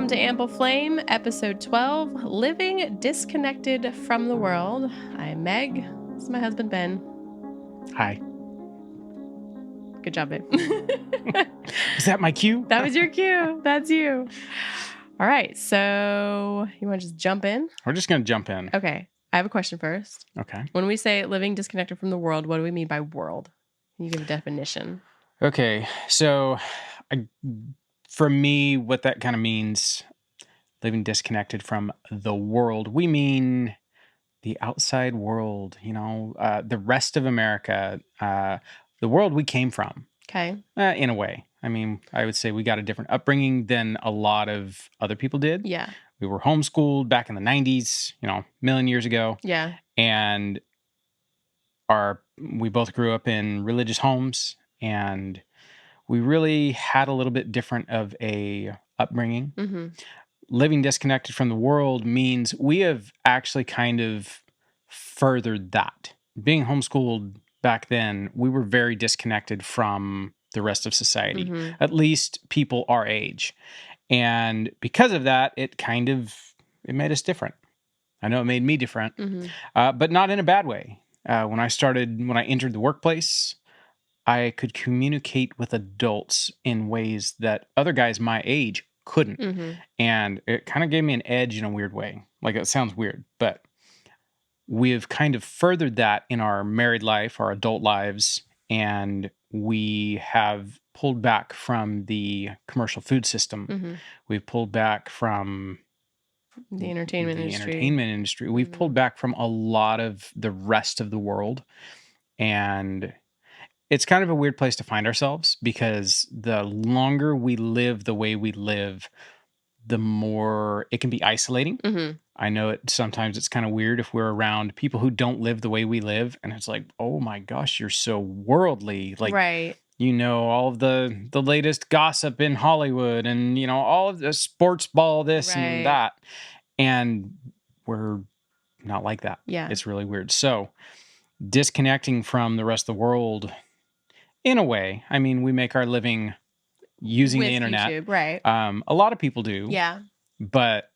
to Ample Flame, episode 12, Living Disconnected from the World. I'm Meg. This is my husband, Ben. Hi. Good job, babe. Was that my cue? That was your cue. That's you. All right. So you want to just jump in? We're just going to jump in. Okay. I have a question first. Okay. When we say living disconnected from the world, what do we mean by world? Can you give a definition? Okay. So for me, what that kind of means, living disconnected from the world, we mean the outside world, the rest of America, the world we came from. Okay. In a way. I mean, I would say we got a different upbringing than a lot of other people did. Yeah. We were homeschooled back in the 90s, a million years ago. Yeah. And we both grew up in religious homes, and we really had a little bit different of a upbringing. Mm-hmm. Living disconnected from the world means we have actually kind of furthered that. Being homeschooled back then, we were very disconnected from the rest of society, Mm-hmm. at least people our age. And because of that, it made us different. I know it made me different, but not in a bad way. When I entered the workplace, I could communicate with adults in ways that other guys my age couldn't. Mm-hmm. And it kind of gave me an edge in a weird way. Like, it sounds weird, but we've kind of furthered that in our married life, our adult lives, and we have pulled back from the commercial food system. Mm-hmm. We've pulled back from the entertainment industry. We've pulled back from a lot of the rest of the world. And it's kind of a weird place to find ourselves, because the longer we live the way we live, the more it can be isolating. Mm-hmm. I know sometimes it's kind of weird if we're around people who don't live the way we live, and it's like, oh my gosh, you're so worldly. Like, right. All of the latest gossip in Hollywood, and all of the sports ball, this right. and that. And we're not like that. Yeah. It's really weird. So disconnecting from the rest of the world, in a way, I mean, we make our living using with the internet. YouTube, right. A lot of people do. Yeah. But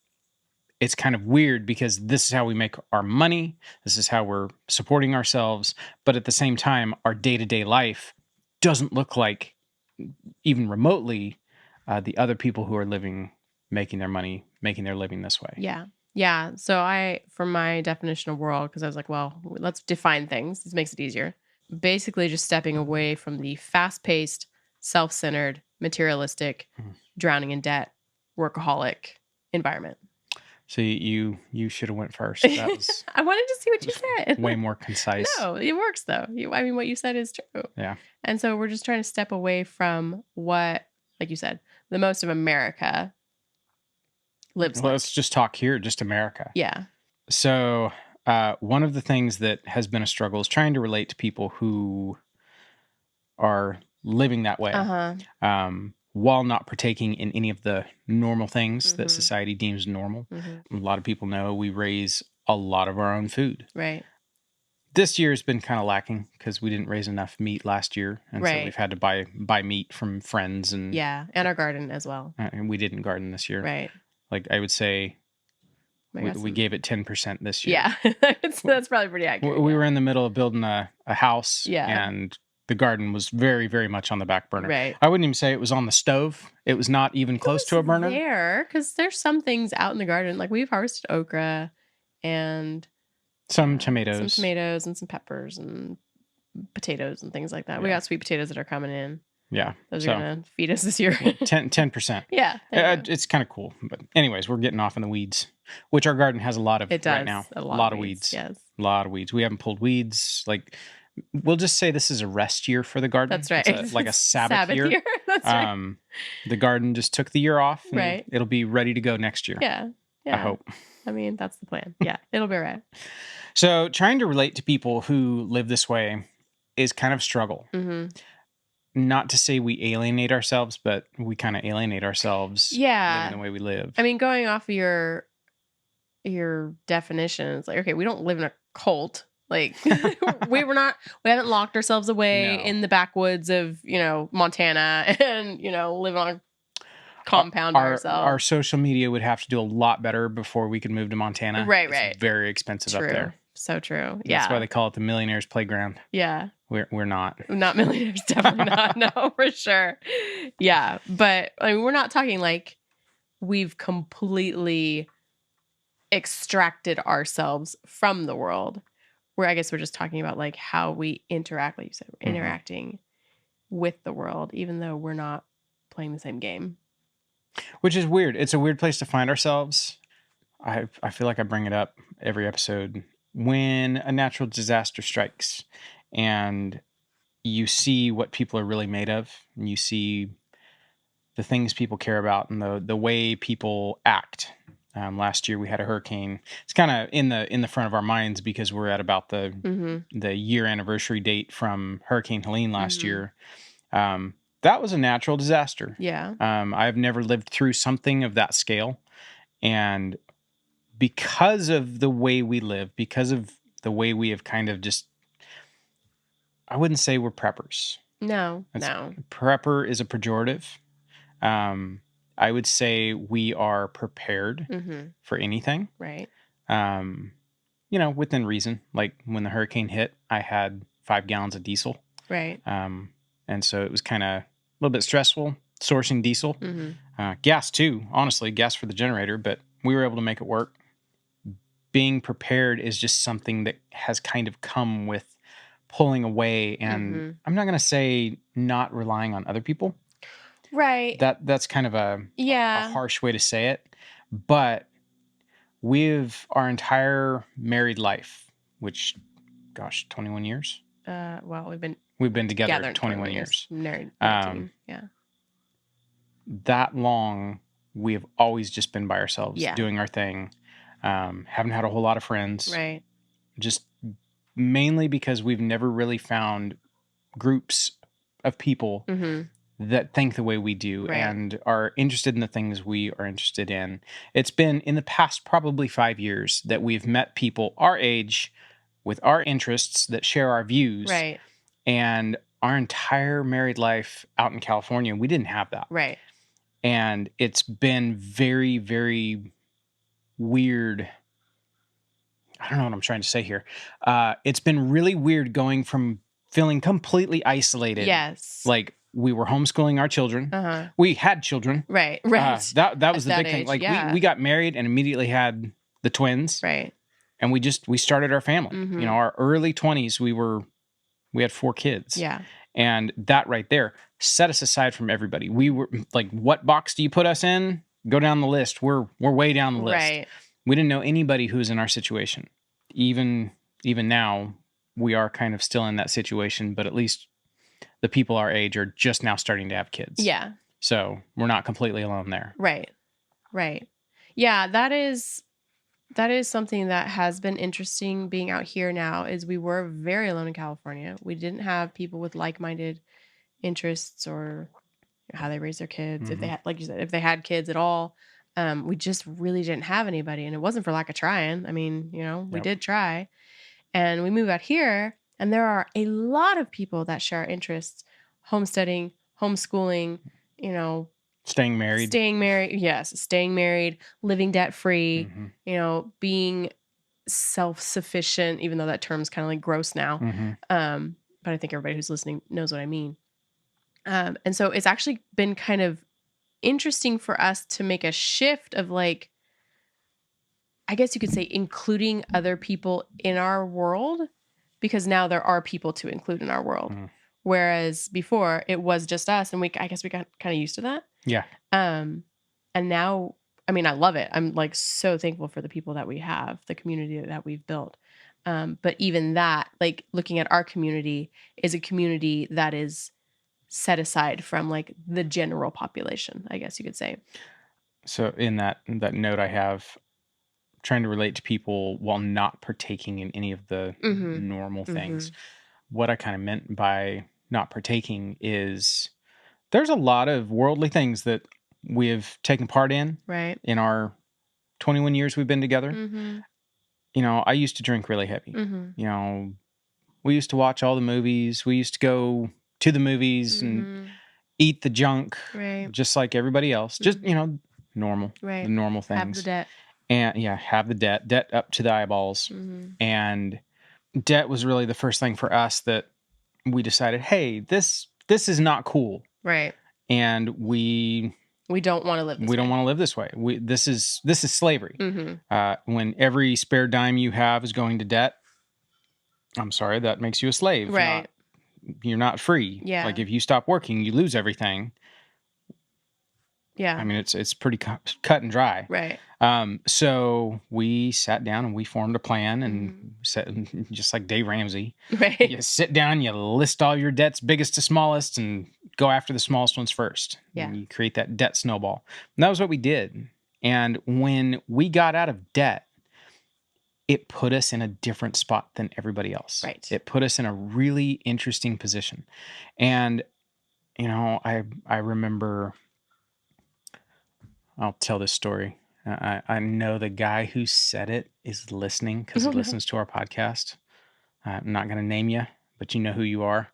it's kind of weird, because this is how we make our money. This is how we're supporting ourselves. But at the same time, our day-to-day life doesn't look like even remotely the other people who are making their money, making their living this way. Yeah. Yeah. So for my definition of world, because I was like, well, let's define things. This makes it easier. Basically just stepping away from the fast-paced, self-centered, materialistic, drowning in debt, workaholic environment. So you should have went first. That was I wanted to see what you said. Way more concise. No, it works though. What you said is true. Yeah. And so we're just trying to step away from what, like you said, the most of America lives like. Let's just talk here, just America. Yeah. So one of the things that has been a struggle is trying to relate to people who are living that way. While not partaking in any of the normal things that society deems normal. A lot of people know we raise a lot of our own food. Right. This year has been kind of lacking, because we didn't raise enough meat last year. And so we've had to buy meat from friends. And our garden as well. And we didn't garden this year. Right. Like, I would say we gave it 10% this year. Yeah, that's probably pretty accurate. We were in the middle of building a house. Yeah. And the garden was very, very much on the back burner. Right. I wouldn't even say it was on the stove. It was not even close to a burner. There, because there's some things out in the garden. Like, we've harvested okra and some tomatoes. and some peppers and potatoes and things like that. We got sweet potatoes that are coming in. Yeah. Those are going to feed us this year. 10%. Yeah. It's kind of cool. But anyways, we're getting off in the weeds, which our garden has a lot of right now. A lot of weeds. Yes. A lot of weeds. We haven't pulled weeds. Like, we'll just say this is a rest year for the garden. That's right. It's like a Sabbath year. That's right. The garden just took the year off. And right. It'll be ready to go next year. Yeah. I hope. I mean, that's the plan. Yeah. It'll be right. So trying to relate to people who live this way is kind of a struggle. Not to say we alienate ourselves, but we kind of alienate ourselves. Yeah. Living the way we live. I mean, going off of your definition, it's like, okay, we don't live in a cult. Like, we haven't locked ourselves away in the backwoods of, Montana and, live on compound our ourselves. social media would have to do a lot better before we could move to Montana. Right, It's right. very expensive up there. So true. That's why they call it the millionaire's playground. Yeah. We're not. Not millionaires, definitely not. No, for sure. Yeah. But I mean, we're not talking like we've completely extracted ourselves from the world. Where I guess we're just talking about like how we interact, like you said, we're interacting with the world, even though we're not playing the same game. Which is weird. It's a weird place to find ourselves. I feel like I bring it up every episode. When a natural disaster strikes and you see what people are really made of, and you see the things people care about and the way people act. Last year we had a hurricane. It's kind of in the front of our minds because we're at about the year anniversary date from Hurricane Helene last year. That was a natural disaster. Yeah. I've never lived through something of that scale. And because of the way we live, because of the way we have kind of just, I wouldn't say we're preppers. No. Prepper is a pejorative. I would say we are prepared for anything. Right. Within reason. Like when the hurricane hit, I had 5 gallons of diesel. Right. And so it was kind of a little bit stressful sourcing diesel. Gas too, honestly, gas for the generator, but we were able to make it work. Being prepared is just something that has kind of come with pulling away. And I'm not going to say not relying on other people. Right. That's kind of a harsh way to say it. But our entire married life, which, gosh, 21 years? Well, we've been together 21 years. Married. Yeah. That long, we have always just been by ourselves, doing our thing. Haven't had a whole lot of friends. Right. Just mainly because we've never really found groups of people that think the way we do and are interested in the things we are interested in. It's been in the past probably 5 years that we've met people our age with our interests that share our views. Right. And our entire married life out in California, we didn't have that. Right. And it's been very, very weird. I don't know what I'm trying to say here. It's been really weird going from feeling completely isolated. Yes. Like we were homeschooling our children. We had children. Right. That was the big thing. Age, like we got married and immediately had the twins. Right. And we started our family. Our early 20s, we had 4 kids. Yeah. And that right there set us aside from everybody. We were like, what box do you put us in? Go down the list. We're way down the list. Right. We didn't know anybody who was in our situation. Even now, we are kind of still in that situation, but at least the people our age are just now starting to have kids. Yeah. So we're not completely alone there. Right. Right. Yeah, that is something that has been interesting being out here now is we were very alone in California. We didn't have people with like-minded interests or how they raise their kids. If they had, like you said, if they had kids at all, we just really didn't have anybody. And it wasn't for lack of trying. I mean, we did try. And we moved out here and there are a lot of people that share our interests, homesteading, homeschooling, staying married. Yes. Staying married, living debt free, being self-sufficient, even though that term's kind of like gross now. But I think everybody who's listening knows what I mean. And so it's actually been kind of interesting for us to make a shift of like, I guess you could say including other people in our world, because now there are people to include in our world. Whereas before it was just us and I guess we got kind of used to that. Yeah. And now, I mean, I love it. I'm like so thankful for the people that we have, the community that we've built. But even that, like looking at our community is a community that is set aside from like the general population, I guess you could say. So in that note I have, trying to relate to people while not partaking in any of the normal things. What I kind of meant by not partaking is there's a lot of worldly things that we have taken part in in our 21 years we've been together. I used to drink really heavy. We used to watch all the movies. We used to go to the movies and eat the junk, Right. just like everybody else. Just, normal, Right. the normal things. Have the debt. And have the debt up to the eyeballs. And debt was really the first thing for us that we decided, hey, this is not cool. Right. And we don't want to live this way. We don't want to live this way. This is slavery. When every spare dime you have is going to debt, I'm sorry, that makes you a slave. Right. You're not free. Yeah. Like if you stop working, you lose everything. Yeah. I mean, it's pretty cut and dry. Right. So we sat down and we formed a plan and said, just like Dave Ramsey, right. You sit down, you list all your debts, biggest to smallest, and go after the smallest ones first. Yeah. And you create that debt snowball. And that was what we did. And when we got out of debt, it put us in a different spot than everybody else. Right. It put us in a really interesting position. And, I remember, I'll tell this story. I know the guy who said it is listening because he listens to our podcast. I'm not going to name you, but you know who you are.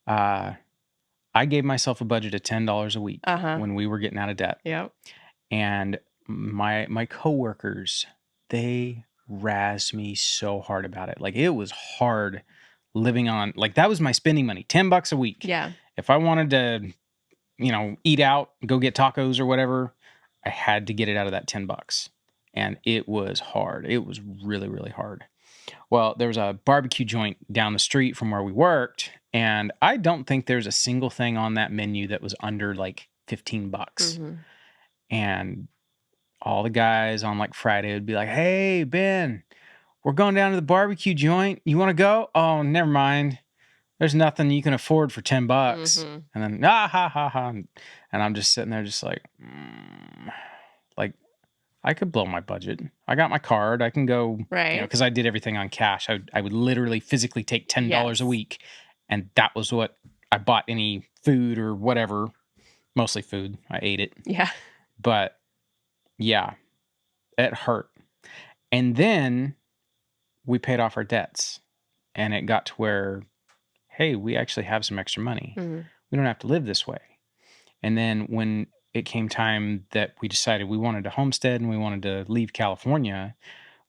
I gave myself a budget of $10 a week when we were getting out of debt. Yep. And my coworkers, they razzed me so hard about it. Like it was hard living on, like that was my spending money, $10 a week. Yeah. If I wanted to, eat out, go get tacos or whatever, I had to get it out of that $10. And it was hard. It was really, really hard. Well, there was a barbecue joint down the street from where we worked, and I don't think there's a single thing on that menu that was under like $15. And all the guys on like Friday would be like, "Hey, Ben, we're going down to the barbecue joint. You want to go?" "Oh, never mind. There's nothing you can afford for $10. And then, ha, ha, ha. And I'm just sitting there just like, like, I could blow my budget. I got my card. I can go, right? Because I did everything on cash. I would literally physically take $10 a week. And that was what I bought any food or whatever. Mostly food. I ate it. Yeah. But yeah, it hurt. And then we paid off our debts. And it got to where, hey, we actually have some extra money. We don't have to live this way. And then when it came time that we decided we wanted to homestead and we wanted to leave California,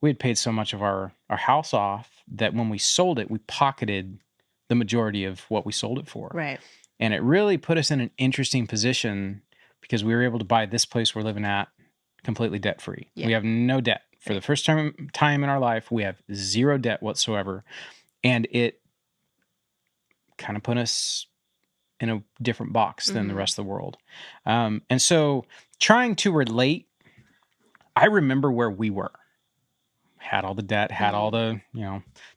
we had paid so much of our house off that when we sold it, we pocketed the majority of what we sold it for. Right. And it really put us in an interesting position because we were able to buy this place we're living at completely debt-free. Yeah. We have no debt. For the first time in our life, we have zero debt whatsoever. And it kind of put us in a different box than the rest of the world. And so trying to relate, I remember where we were. Had all the debt, had all the,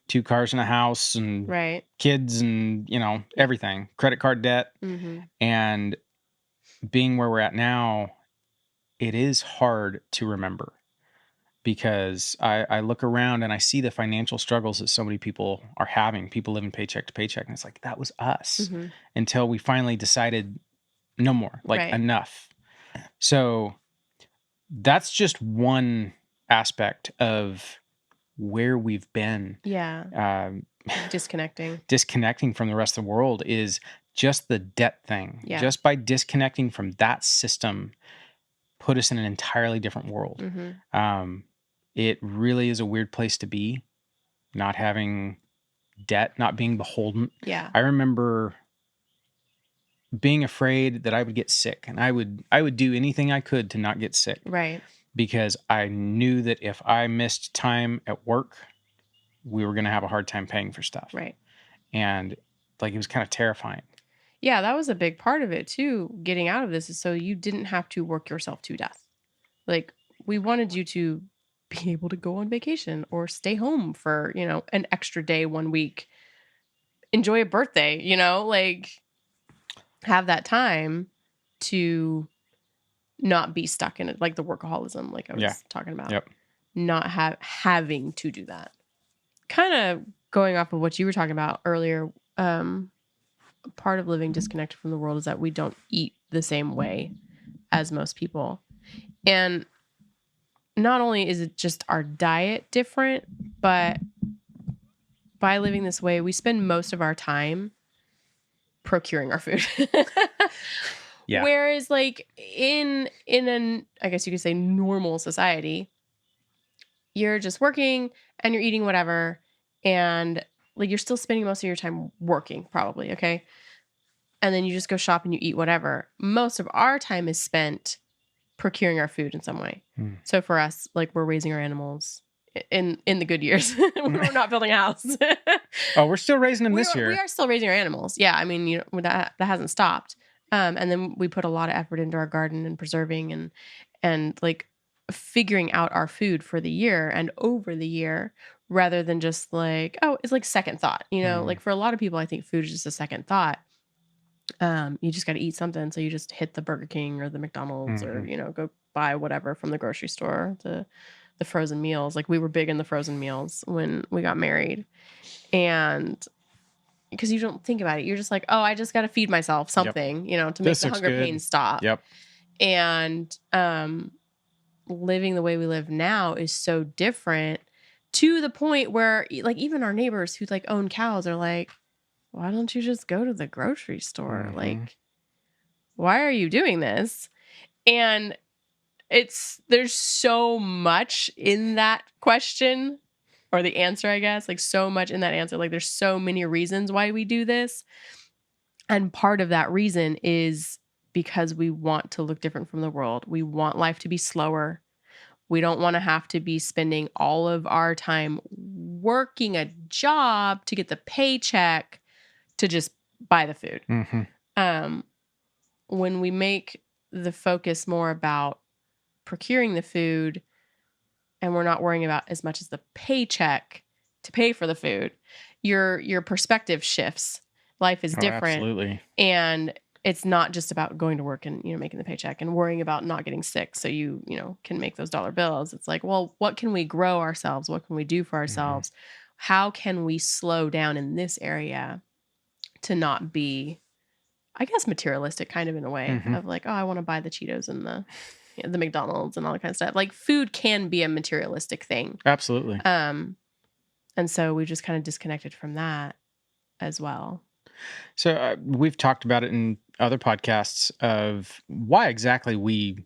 2 cars and a house and kids and, everything, credit card debt. And being where we're at now, it is hard to remember because I look around and I see the financial struggles that so many people are having, people living paycheck to paycheck. And it's like, that was us until we finally decided no more, enough. So that's just one aspect of where we've been. Yeah. Disconnecting from the rest of the world is just the debt thing. Yeah. Just by disconnecting from that system, put us in an entirely different world. It really is a weird place to be, not having debt, not being beholden. Yeah. I remember being afraid that I would get sick, and I would do anything I could to not get sick. Right. Because I knew that if I missed time at work, we were going to have a hard time paying for stuff. Right. And it was kind of terrifying. Yeah, that was a big part of it too. Getting out of this is so you didn't have to work yourself to death. We wanted you to be able to go on vacation or stay home for, an extra day 1 week. Enjoy a birthday, have that time to not be stuck in it, like the workaholism, like I was talking about. Yep. Not having to do that. Kind of going off of what you were talking about earlier, part of living disconnected from the world is that we don't eat the same way as most people. And not only is it just our diet different, but by living this way, we spend most of our time procuring our food. Yeah. Whereas like in an, I guess you could say, normal society, you're just working and you're eating whatever, and like you're still spending most of your time working probably, okay? And then you just go shop and you eat whatever. Most of our time is spent procuring our food in some way. So for us, like, we're raising our animals in the good years. We're not building a house. Oh, we're still raising them this We year. are still raising our animals. Yeah, I mean, that hasn't stopped. And then we put a lot of effort into our garden and preserving and like figuring out our food for the year and over the year, rather than just like, oh, it's like second thought. Like for a lot of people, I think food is just a second thought. You just got to eat something, so you just hit the Burger King or the McDonald's, or go buy whatever from the grocery store, the frozen meals. Like, we were big in the frozen meals when we got married, and because you don't think about it, you're just like, oh, I just got to feed myself something, to make This the looks hunger good. pain stop. Yep. And living the way we live now is so different, to the point where like even our neighbors who like own cows are like, why don't you just go to the grocery store? Like, why are you doing this? And there's so much in that question, or the answer, I guess, like so much in that answer. Like, there's so many reasons why we do this. And part of that reason is because we want to look different from the world. We want life to be slower. We don't want to have to be spending all of our time working a job to get the paycheck to just buy the food. When we make the focus more about procuring the food, and we're not worrying about as much as the paycheck to pay for the food, your perspective shifts. Life is different. Absolutely. And it's not just about going to work and making the paycheck and worrying about not getting sick so you can make those dollar bills. It's like, well, what can we grow ourselves? What can we do for ourselves? How can we slow down in this area to not be, I guess, materialistic, kind of, in a way of like, oh, I want to buy the Cheetos and the McDonald's and all that kind of stuff. Like, food can be a materialistic thing. Absolutely. And so we just kind of disconnected from that as well. So we've talked about it in other podcasts of why exactly we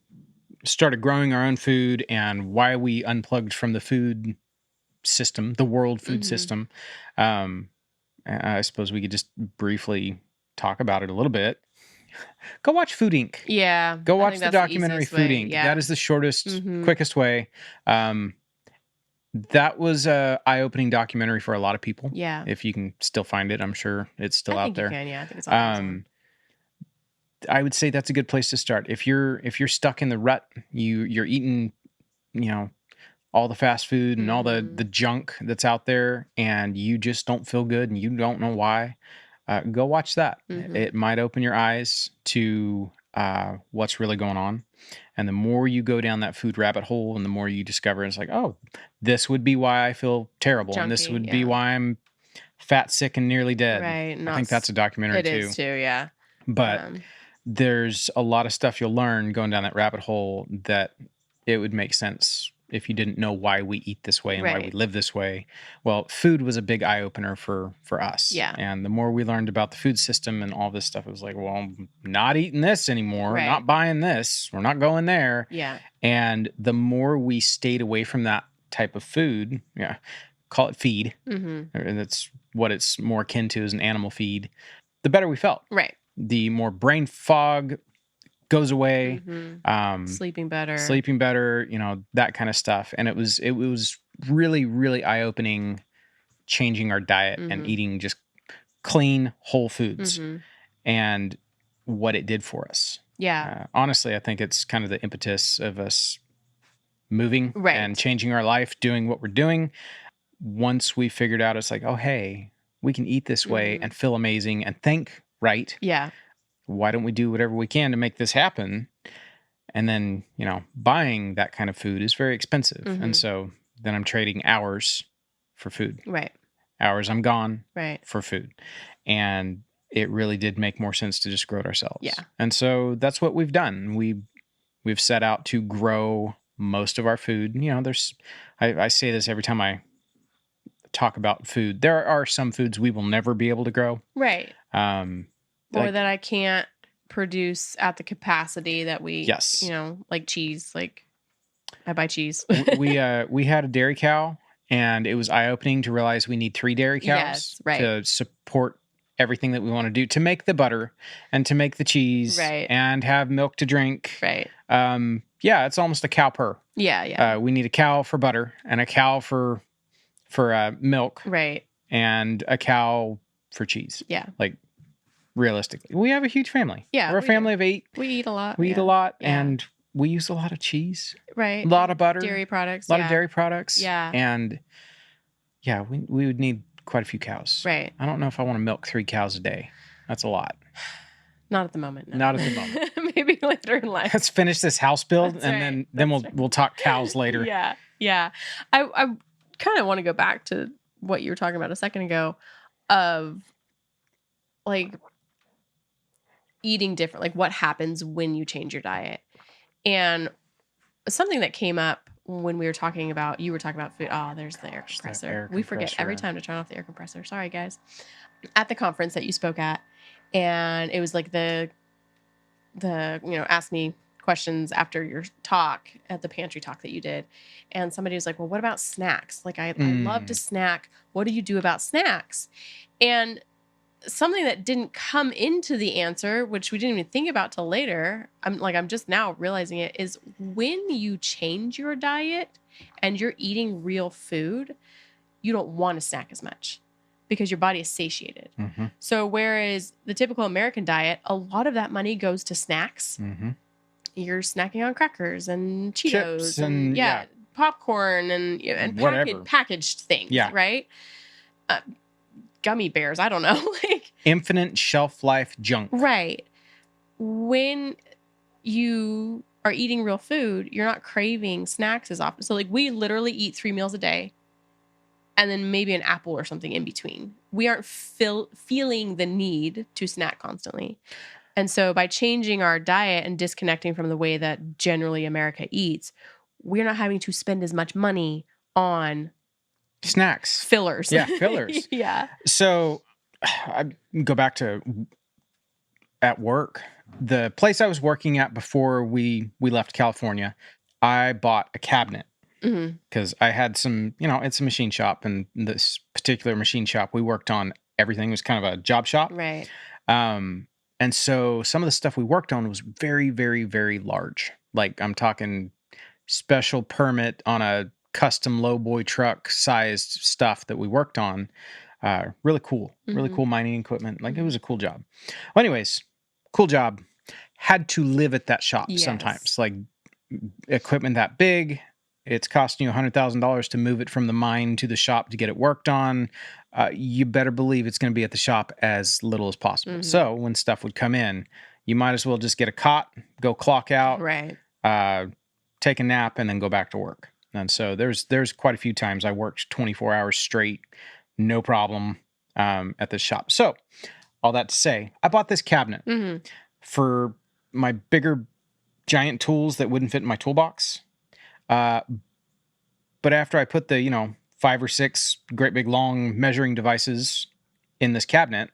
started growing our own food and why we unplugged from the food system, the world food system. I suppose we could just briefly talk about it a little bit. Go watch Food Inc. Yeah. Go watch the documentary Food Inc. Yeah. That is the shortest, quickest way. That was a eye-opening documentary for a lot of people. Yeah. If you can still find it, I'm sure it's still out there. You can, yeah. I think it's on. I would say that's a good place to start. If you're stuck in the rut, you're eating, all the fast food and all the junk that's out there, and you just don't feel good and you don't know why, go watch that. It might open your eyes to what's really going on. And the more you go down that food rabbit hole and the more you discover, it's like, oh, this would be why I feel terrible. Junky, and this would be why I'm fat, sick, and nearly dead. Right. I think that's a documentary too. It is too, yeah. But there's a lot of stuff you'll learn going down that rabbit hole that it would make sense if you didn't know why we eat this way and why we live this way. Well, food was a big eye-opener for us. Yeah. And the more we learned about the food system and all this stuff, it was like, well, I'm not eating this anymore. Right. Not buying this. We're not going there. Yeah. And the more we stayed away from that type of food, call it feed, and that's what it's more akin to, is an animal feed, the better we felt. Right. The more brain fog goes away, sleeping better, that kind of stuff. And it was really, really eye-opening, changing our diet and eating just clean, whole foods and what it did for us. Yeah. Honestly, I think it's kind of the impetus of us moving and changing our life, doing what we're doing. Once we figured out, it's like, oh, hey, we can eat this way and feel amazing and think right. Yeah. Why don't we do whatever we can to make this happen? And then, buying that kind of food is very expensive. And so then I'm trading hours for food. Right. Hours I'm gone for food. And it really did make more sense to just grow it ourselves. Yeah. And so that's what we've done. We've set out to grow most of our food. I say this every time I talk about food. There are some foods we will never be able to grow. Right. Or that I can't produce at the capacity that we, Yes. like cheese. Like I buy cheese. we had a dairy cow, and it was eye-opening to realize we need 3 dairy cows to support everything that we want to do, to make the butter and to make the cheese and have milk to drink. Right. Yeah, it's almost a cow per. Yeah. We need a cow for butter and a cow for milk. Right. And a cow for cheese. Yeah. Like, realistically. We have a huge family. Yeah. We're a family of 8. We eat a lot. We eat a lot, and we use a lot of cheese. Right. A lot of butter. Dairy products. A lot of dairy products. Yeah. And yeah, we would need quite a few cows. Right. I don't know if I want to milk 3 cows a day. That's a lot. Not at the moment. No. Not at the moment. Maybe later in life. Let's finish this house build, and then we'll talk cows later. Yeah. I kind of want to go back to what you were talking about a second ago, of like eating different, like what happens when you change your diet. And something that came up when you were talking about food. Oh, there's the air compressor. We forget every time to turn off the air compressor. Sorry, guys. At the conference that you spoke at, and it was like the ask me questions after your talk at the pantry talk that you did. And somebody was like, well, what about snacks? Like, I love to snack. What do you do about snacks? And something that didn't come into the answer, which we didn't even think about till later, I'm just now realizing it, is when you change your diet and you're eating real food, you don't want to snack as much because your body is satiated. Mm-hmm. So whereas the typical American diet, a lot of that money goes to snacks. Mm-hmm. You're snacking on crackers and Cheetos chips and popcorn and packaged things, right? Gummy bears, I don't know. Like infinite shelf life junk. Right. When you are eating real food, you're not craving snacks as often. So like we literally eat 3 meals a day and then maybe an apple or something in between. We aren't feeling the need to snack constantly. And so by changing our diet and disconnecting from the way that generally America eats, we're not having to spend as much money on snacks. Fillers. Yeah, fillers. Yeah. So I go back to at work. The place I was working at before we left California, I bought a cabinet because I had some, it's a machine shop, and this particular machine shop we worked on, everything was kind of a job shop. Right. And so some of the stuff we worked on was very, very, very large. Like I'm talking special permit on a custom lowboy truck sized stuff that we worked on. Really cool mining equipment. Like it was a cool job. Well, anyways, cool job. Had to live at that shop sometimes. Like equipment that big, it's costing you $100,000 to move it from the mine to the shop to get it worked on. You better believe it's going to be at the shop as little as possible. So when stuff would come in, you might as well just get a cot, go clock out, right? Take a nap, and then go back to work. And so there's quite a few times I worked 24 hours straight, no problem, at the shop. So all that to say, I bought this cabinet for my bigger giant tools that wouldn't fit in my toolbox. But after I put the, 5 or 6 great big long measuring devices in this cabinet,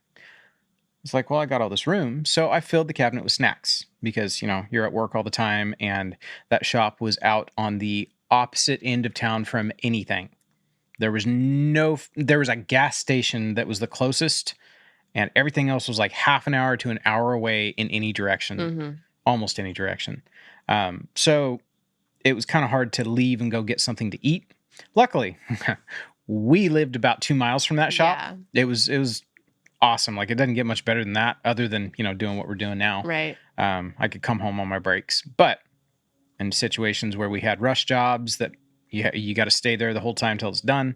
it's like, well, I got all this room. So I filled the cabinet with snacks because, you're at work all the time, and that shop was out on the opposite end of town from anything. There was a gas station that was the closest, and everything else was like half an hour to an hour away in any direction, almost any direction. So it was kind of hard to leave and go get something to eat. Luckily, we lived about 2 miles from that shop. Yeah. It was awesome. Like it doesn't get much better than that, other than, doing what we're doing now. Right. I could come home on my breaks, but in situations where we had rush jobs that you got to stay there the whole time till it's done,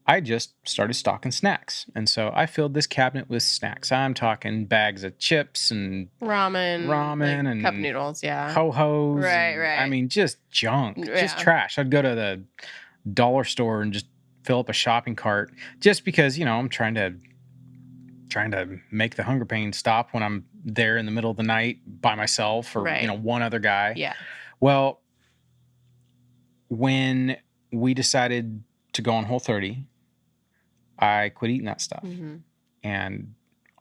I just started stocking snacks. And so I filled this cabinet with snacks. I'm talking bags of chips and ramen like and cup noodles, ho-hos. Right. I mean, just junk, just trash. I'd go to the dollar store and just fill up a shopping cart just because, I'm trying to make the hunger pain stop when I'm there in the middle of the night by myself or, one other guy. Yeah. Well, when we decided to go on Whole30, I quit eating that stuff. And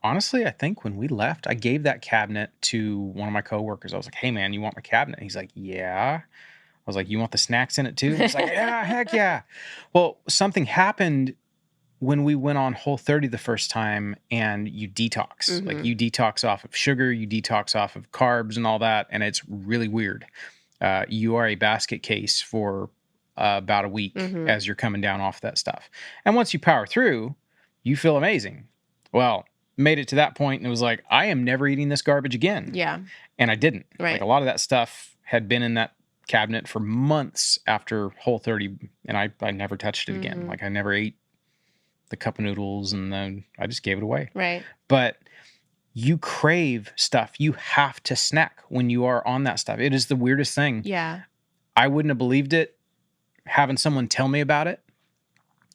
honestly, I think when we left, I gave that cabinet to one of my coworkers. I was like, "Hey, man, you want my cabinet?" He's like, "Yeah." I was like, "You want the snacks in it too?" He's like, "Yeah, heck yeah." Well, something happened when we went on Whole30 the first time, and you detox. Like, you detox off of sugar, you detox off of carbs and all that, and it's really weird. You are a basket case for about a week as you're coming down off that stuff. And once you power through, you feel amazing. Well, made it to that point and it was like, I am never eating this garbage again. Yeah. And I didn't. Right. Like, a lot of that stuff had been in that cabinet for months after Whole30, and I never touched it again. Like, I never ate the cup of noodles, and then I just gave it away. Right. But you crave stuff. You have to snack when you are on that stuff. It is the weirdest thing. Yeah. I wouldn't have believed it having someone tell me about it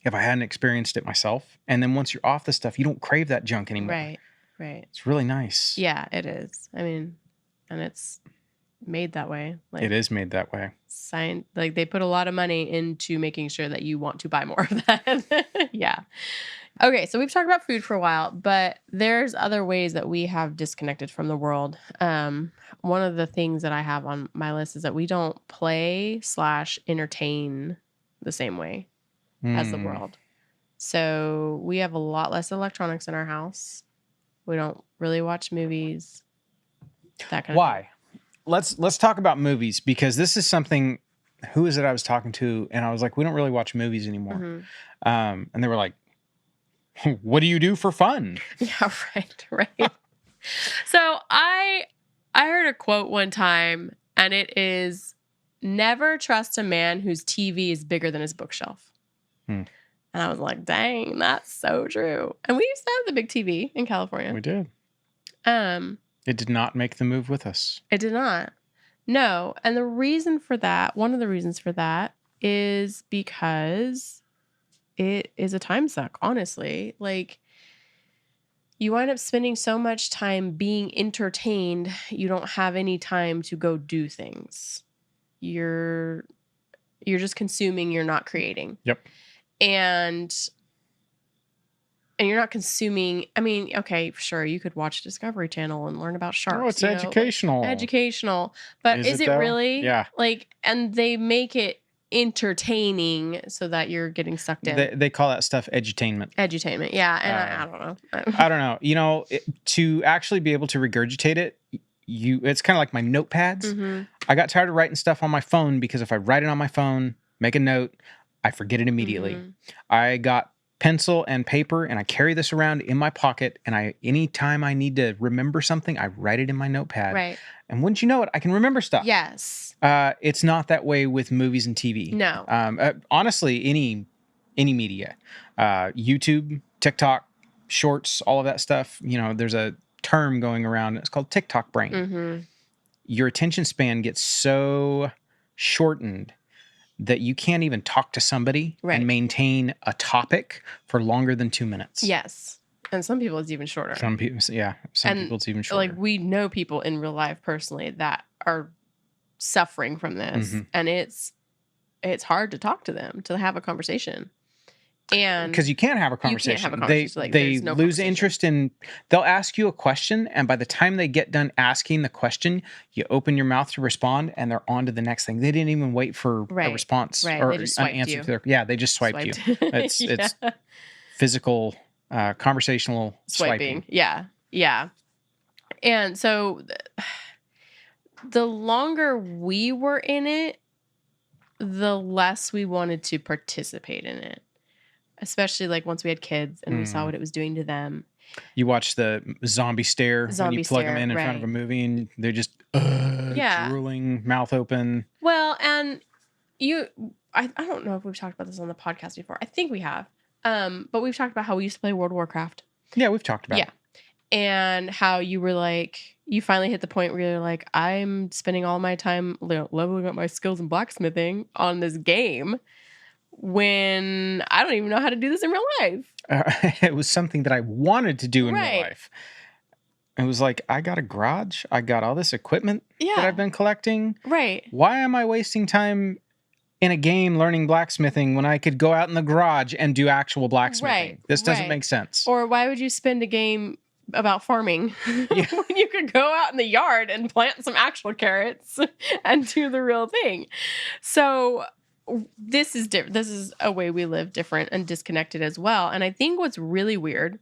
if I hadn't experienced it myself. And then once you're off the stuff, you don't crave that junk anymore. Right. Right. It's really nice. Yeah, it is. I mean, and it's made that way. Like, it is made that way. Like, they put a lot of money into making sure that you want to buy more of that. Yeah. Okay, so we've talked about food for a while, but there's other ways that we have disconnected from the world. One of the things that I have on my list is that we don't play/entertain the same way as the world. So we have a lot less electronics in our house. We don't really watch movies. That kind of Why? Let's talk about movies, because this is something. Who is it I was talking to? And I was like, we don't really watch movies anymore. And they were like, what do you do for fun? Yeah, right. So I heard a quote one time, and it is, never trust a man whose TV is bigger than his bookshelf. And I was like, dang, that's so true. And we used to have the big TV in California. We did. It did not make the move with us. It did not. No. And the reason for that, one of the reasons for that, is because it is a time suck, honestly. Like, you wind up spending so much time being entertained, you don't have any time to go do things. You're just consuming, you're not creating. Yep. And you're not consuming. I mean, okay, sure, you could watch Discovery Channel and learn about sharks. Oh, it's educational. Educational. But is it really? Yeah. Like, and they make it entertaining so that you're getting sucked in. They call that stuff edutainment. Edutainment, yeah. And I don't know. I don't know. You know, to actually be able to regurgitate it, it's kind of like my notepads. I got tired of writing stuff on my phone, because if I write it on my phone, make a note, I forget it immediately. I got pencil and paper, and I carry this around in my pocket, and anytime I need to remember something, I write it in my notepad. Right. And wouldn't you know it, I can remember stuff. Yes. It's not that way with movies and TV. No. Honestly, any media, YouTube, TikTok, shorts, all of that stuff. You know, there's a term going around. It's called TikTok brain. Your attention span gets so shortened that you can't even talk to somebody and maintain a topic for longer than 2 minutes. Yes. And some people it's even shorter. Some people, yeah. Some people it's even shorter. Like, we know people in real life personally that are suffering from this. And it's hard to talk to them, to have a conversation. And because you can't have a conversation. You can't have a conversation. They lose interest in, they'll ask you a question, and by the time they get done asking the question, you open your mouth to respond, and they're on to the next thing. They didn't even wait for a response or an answer to their, they just swiped you. It's physical, conversational swiping. Yeah. And so the longer we were in it, the less we wanted to participate in it. Especially like once we had kids and we saw what it was doing to them. You watch the zombie stare when you plug them in front of a movie, and they're just drooling, mouth open. Well, and I don't know if we've talked about this on the podcast before. I think we have. But we've talked about how we used to play World of Warcraft. Yeah, we've talked about it. And how you were like, you finally hit the point where you're like, I'm spending all my time leveling up my skills in blacksmithing on this game, when I don't even know how to do this in real life. It was something that I wanted to do in real life. It was like, I got a garage. I got all this equipment that I've been collecting. Right. Why am I wasting time in a game learning blacksmithing when I could go out in the garage and do actual blacksmithing? This doesn't make sense. Or why would you spend a game about farming Yeah. when you could go out in the yard and plant some actual carrots and do the real thing. So this is different. This is a way we live different and disconnected as well. And I think what's really weird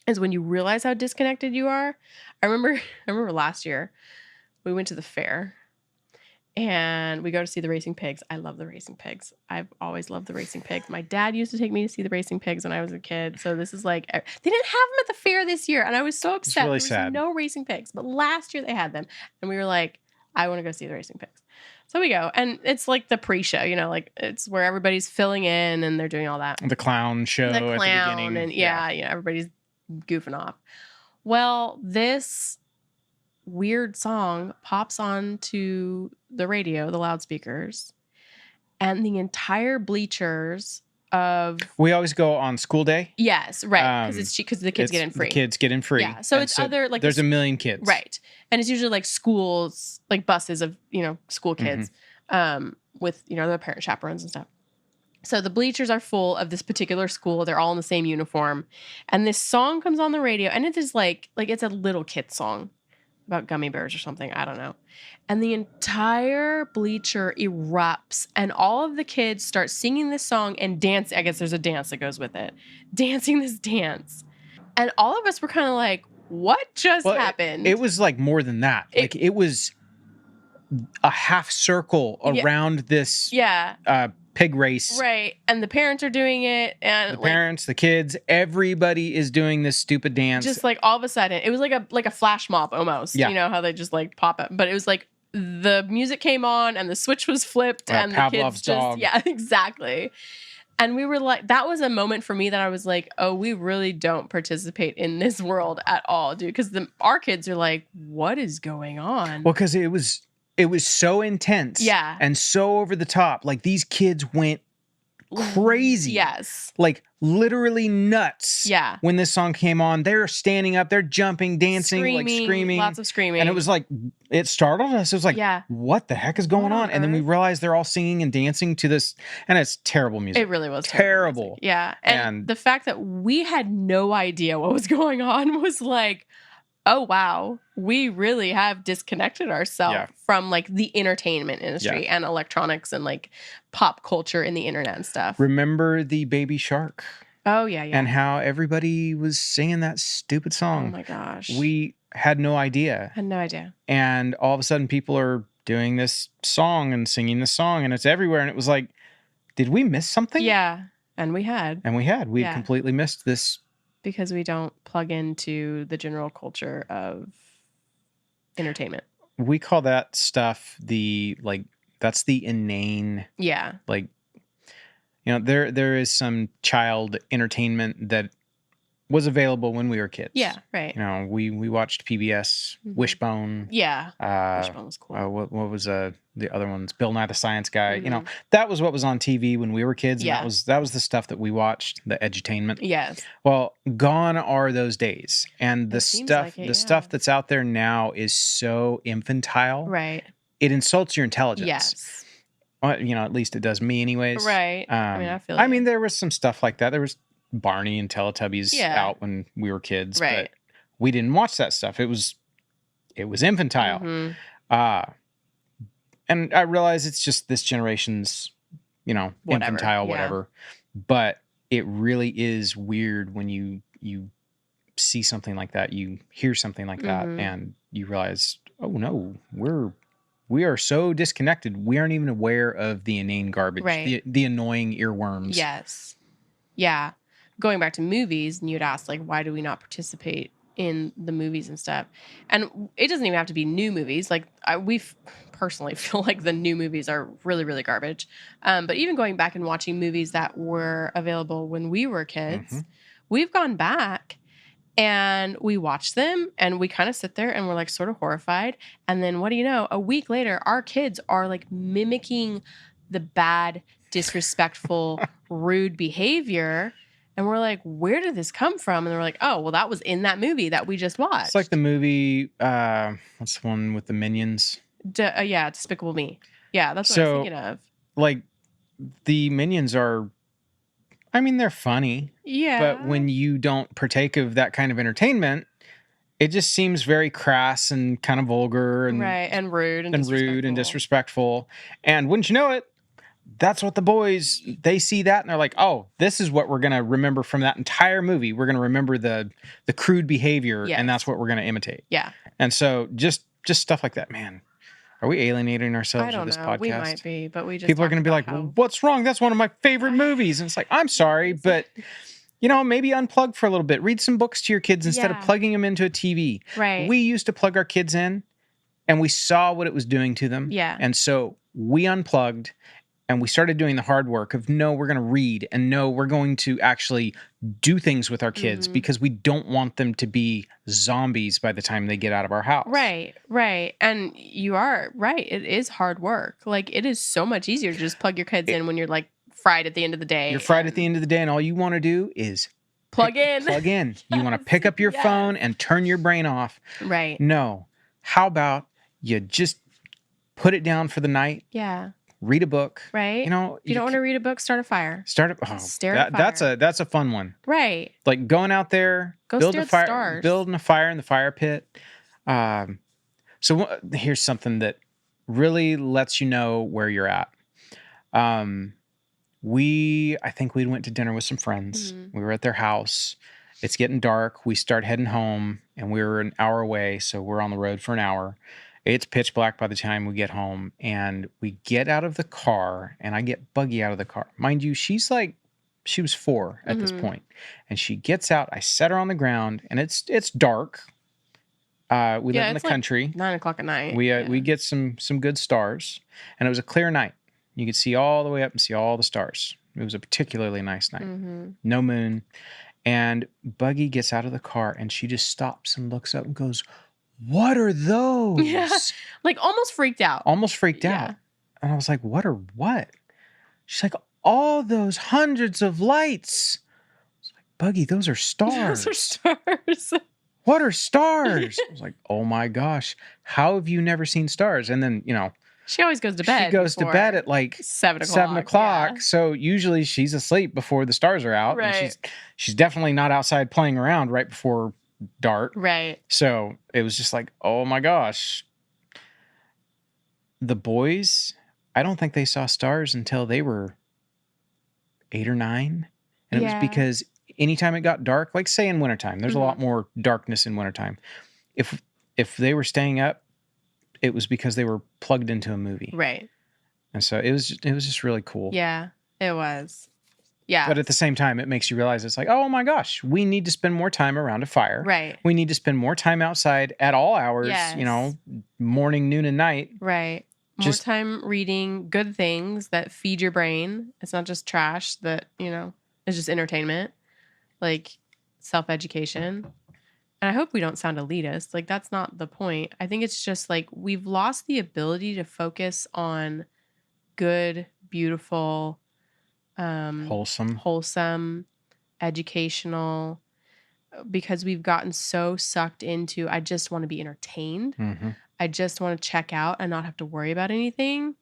is when you realize how disconnected you are. I remember last year we went to the fair and we go to see the racing pigs. I love the racing pigs. I've always loved the racing pigs. My dad used to take me to see the racing pigs when I was a kid. So this is like, they didn't have them at the fair this year. And I was so upset. really There was sad. no racing pigs. But last year they had them. And we were like, I want to go see the racing pigs. So we go. And it's like the pre-show, like it's where everybody's filling in and they're doing all that. The clown show The at the clown beginning. and everybody's goofing off. Well, this weird song pops onto the radio, the loudspeakers, and the entire bleachers of... We always go on school day. Yes, right, because it's cheap, because the kids get in free. The kids get in free. Yeah, so it's other, like... There's a million kids. Right, and it's usually like schools, like buses of, school kids, with, their parent chaperones and stuff. So the bleachers are full of this particular school. They're all in the same uniform. And this song comes on the radio, and it is like it's a little kid song about gummy bears or something. I don't know. And the entire bleacher erupts, and all of the kids start singing this song and dance. I guess there's a dance that goes with it. Dancing this dance. And all of us were kind of like, what just happened? It was like more than that. It was a half circle around this pig race. Right. And the parents are doing it. And the parents, the kids, everybody is doing this stupid dance. Just like all of a sudden, it was like a flash mob almost. Yeah. You know how they just like pop up. But it was like the music came on and the switch was flipped and Pavlov's the kids dog. Yeah, exactly. And we were like, that was a moment for me that I was like, oh, we really don't participate in this world at all, dude. Because our kids are like, what is going on? Well, because it was so intense. Yeah. And so over the top. Like these kids went crazy. Yes. Like literally nuts. Yeah. When this song came on, they're standing up, they're jumping, dancing, screaming. Lots of screaming. And it was like, it startled us. It was like, what the heck is going on? And then we realized they're all singing and dancing to this. And it's terrible music. It really was terrible. Yeah. And the fact that we had no idea what was going on was like, oh, wow, we really have disconnected ourselves from like the entertainment industry and electronics and like pop culture and the internet and stuff. Remember the Baby Shark? Oh, yeah. And how everybody was singing that stupid song. Oh, my gosh. We had no idea. And all of a sudden people are doing this song and singing this song and it's everywhere. And it was like, did we miss something? Yeah. And we had. We had completely missed this. Because we don't plug into the general culture of entertainment. We call that stuff that's the inane. Yeah. Like, there is some child entertainment that was available when we were kids. Yeah, right. We watched PBS, Wishbone. Yeah. Wishbone was cool. What was the other ones? Bill Nye the Science Guy. That was what was on TV when we were kids. Yeah. And that was the stuff that we watched, the edutainment. Yes. Well, gone are those days. And the stuff that's out there now is so infantile. Right. It insults your intelligence. Yes. Well, at least it does me anyways. Right. I mean, there was some stuff like that. There was Barney and Teletubbies out when we were kids. Right. But we didn't watch that stuff. It was infantile. And I realize it's just this generation's, infantile, whatever. But it really is weird when you see something like that, you hear something like that, and you realize, oh no, we are so disconnected. We aren't even aware of the inane garbage, the annoying earworms. Yes. Yeah. Going back to movies, and you'd ask, like, why do we not participate in the movies and stuff? And it doesn't even have to be new movies. Like, we personally feel like the new movies are really, really garbage. But even going back and watching movies that were available when we were kids, we've gone back and we watch them and we kind of sit there and we're like sort of horrified. And then what do you know? A week later, our kids are like mimicking the bad, disrespectful, rude behavior. And we're like, where did this come from? And they're like, oh, well, that was in that movie that we just watched. It's like the movie, what's the one with the Minions? Despicable Me. Yeah, that's what I was thinking of. Like, the Minions are, they're funny. Yeah. But when you don't partake of that kind of entertainment, it just seems very crass and kind of vulgar and Right. And rude and rude and disrespectful. disrespectful. And wouldn't you know it, that's what the boys, they see that and they're like, oh, this is what we're going to remember from that entire movie. We're going to remember the crude behavior, and that's Yes. what we're going to imitate. Yeah. And so just stuff like that, man. Are we alienating I ourselves don't with this know. We podcast? might be, but we just People are talked going to be about like, how well, what's wrong? That's one of my favorite movies. And it's like, I'm sorry, but maybe unplug for a little bit. Read some books to your kids instead of Yeah. plugging them into a TV. Right. We used to plug our kids in and we saw what it was doing to them. Yeah. And so we unplugged and we started doing the hard work of, no, we're going to read, and no, we're going to actually do things with our kids because we don't want them to be zombies by the time they get out of our house. Right, right. And you are right. It is hard work. Like, it is so much easier to just plug your kids in when you're like fried at the end of the day. You're fried at the end of the day, and all you want to do is plug in. Plug in. You want to pick up your phone and turn your brain off. Right. No. How about you just put it down for the night? Yeah. Read a book. Right. If you don't want to read a book, start a fire. Stare at fire. That's a fun one. Right. Like going out there, building a fire in the fire pit. So here's something that really lets you know where you're at. I think we went to dinner with some friends. We were at their house. It's getting dark. We start heading home, and we were an hour away, so we're on the road for an hour. It's pitch black by the time we get home, and we get out of the car, and I get Buggy out of the car. Mind you, she was 4 at this point, and she gets out. I set her on the ground, and it's dark. We live in the country. 9:00 at night. We get some good stars, and it was a clear night. You could see all the way up and see all the stars. It was a particularly nice night. No moon. And Buggy gets out of the car, and she just stops and looks up and goes, "What are those?" Yeah. Like almost freaked out. out. And I was like, "What are what?" She's like, "All those hundreds of lights." I was like, "Buggy, those are stars." Those are stars. What are stars? I was like, "Oh my gosh, how have you never seen stars?" And then, she always goes to bed. She goes to bed at like 7:00. 7:00. Yeah. So usually she's asleep before the stars are out. Right. And she's definitely not outside playing around right before dark. Right. So it was just like, oh my gosh. The boys, I don't think they saw stars until they were 8 or 9. And it was because anytime it got dark, like say in wintertime, there's a lot more darkness in wintertime. If they were staying up, it was because they were plugged into a movie. Right. And so it was just really cool. Yeah, it was. Yeah. But at the same time, it makes you realize it's like, oh my gosh, we need to spend more time around a fire. Right. We need to spend more time outside at all hours, Yes. Morning, noon, and night. Right. More time reading good things that feed your brain. It's not just trash that, is just entertainment. Like self-education. And I hope we don't sound elitist. Like, that's not the point. I think it's just like we've lost the ability to focus on good, beautiful, wholesome, educational, because we've gotten so sucked into, I just want to be entertained. Mm-hmm. I just want to check out and not have to worry about anything.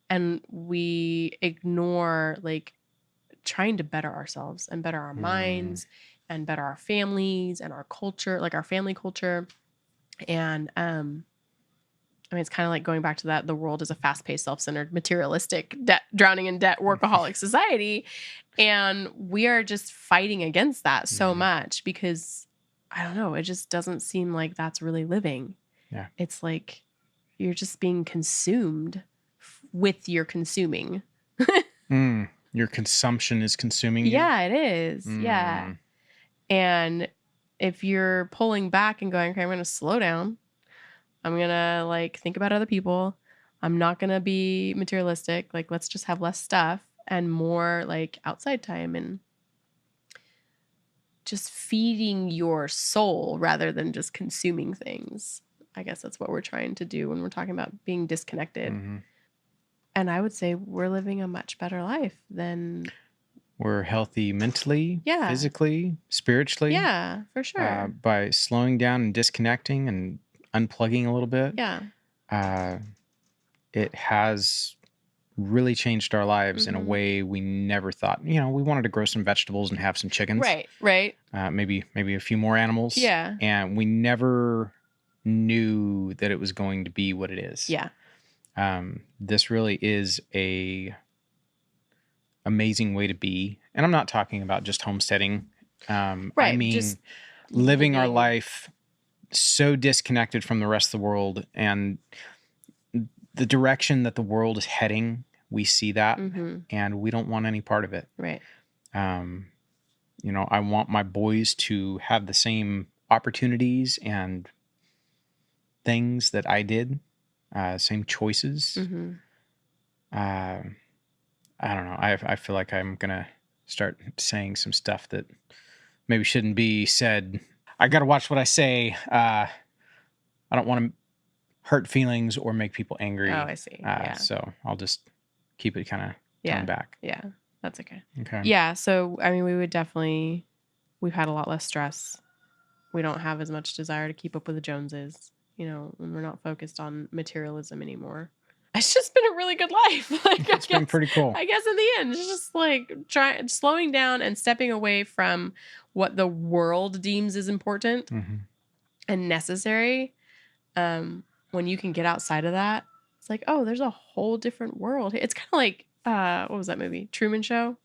And we ignore like trying to better ourselves and better our minds and better our families and our culture, like our family culture. And it's kind of like going back to that, the world is a fast-paced, self-centered, materialistic, drowning in debt, workaholic society. And we are just fighting against that so much because, I don't know, it just doesn't seem like that's really living. Yeah. It's like you're just being consumed with your consuming. Your consumption is consuming you? Yeah, it is. Yeah. And if you're pulling back and going, okay, I'm going to slow down. I'm going to like think about other people. I'm not going to be materialistic. Like, let's just have less stuff and more like outside time and just feeding your soul rather than just consuming things. I guess that's what we're trying to do when we're talking about being disconnected. Mm-hmm. And I would say we're living a much better life than... We're healthy mentally, physically, spiritually. Yeah, for sure. By slowing down and disconnecting and unplugging a little bit. Yeah. It has really changed our lives in a way we never thought. We wanted to grow some vegetables and have some chickens. Right. Maybe a few more animals. Yeah. And we never knew that it was going to be what it is. Yeah. This really is a amazing way to be. And I'm not talking about just homesteading. I mean, just living our life so disconnected from the rest of the world, and the direction that the world is heading, we see that, and we don't want any part of it. Right. I want my boys to have the same opportunities and things that I did, same choices. I don't know. I feel like I'm going to start saying some stuff that maybe shouldn't be said. I got to watch what I say. I don't want to hurt feelings or make people angry. Oh, I see. So I'll just keep it kind of toned back. Yeah, that's okay. Okay. Yeah, so, I mean, we've had a lot less stress. We don't have as much desire to keep up with the Joneses, and we're not focused on materialism anymore. It's just been a really good life. It's been pretty cool. I guess in the end, it's just slowing down and stepping away from what the world deems is important and necessary. When you can get outside of that, it's like, oh, there's a whole different world. It's kind of like, what was that movie? Truman Show?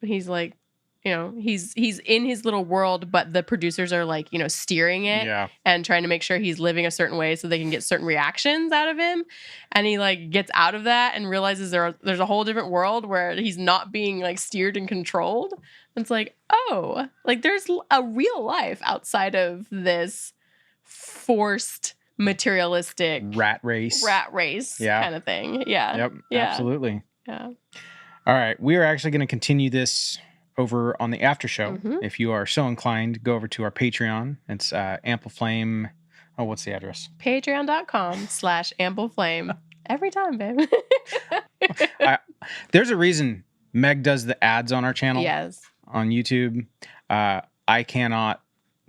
He's like, he's in his little world, but the producers are like, steering it and trying to make sure he's living a certain way so they can get certain reactions out of him. And he like gets out of that and realizes there's a whole different world where he's not being like steered and controlled. And it's like, oh, like there's a real life outside of this forced materialistic rat race kind of thing. Yep. Absolutely. Yeah. All right. We are actually going to continue this over on the after show. If you are so inclined, go over to our Patreon. It's Ample Flame. Oh, what's the address? Patreon.com/AmpleFlame. Every time, babe. There's a reason Meg does the ads on our channel. Yes. On YouTube. I cannot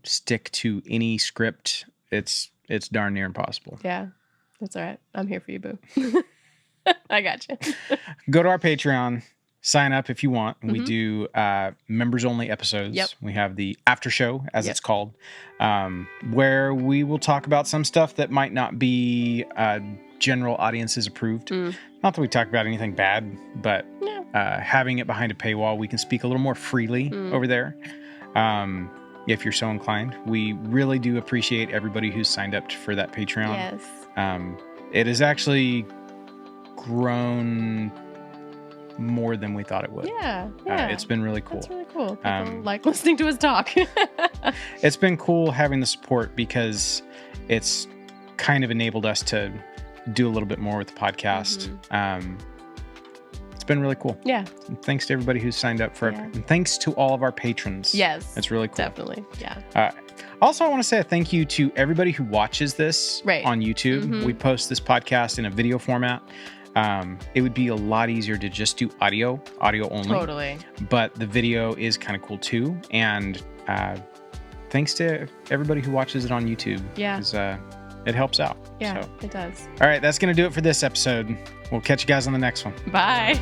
stick to any script. It's darn near impossible. Yeah. That's all right. I'm here for you, boo. I got you. Go to our Patreon. Sign up if you want. We do members only episodes. Yep. We have the after show, as it's called, where we will talk about some stuff that might not be general audiences approved. Not that we talk about anything bad, but having it behind a paywall, we can speak a little more freely over there. If you're so inclined, we really do appreciate everybody who's signed up for that Patreon. Yes. It has actually grown more than we thought it would. Yeah. It's been really cool. That's really cool. People like listening to us talk. It's been cool having the support because it's kind of enabled us to do a little bit more with the podcast. It's been really cool. Yeah. And thanks to everybody who's signed up for it. And thanks to all of our patrons. Yes. It's really cool. Definitely. Yeah. Also, I want to say a thank you to everybody who watches this on YouTube. We post this podcast in a video format. It would be a lot easier to just do audio only. Totally. But the video is kind of cool too. And thanks to everybody who watches it on YouTube. Yeah. Because it helps out. Yeah, so. It does. All right, that's going to do it for this episode. We'll catch you guys on the next one. Bye.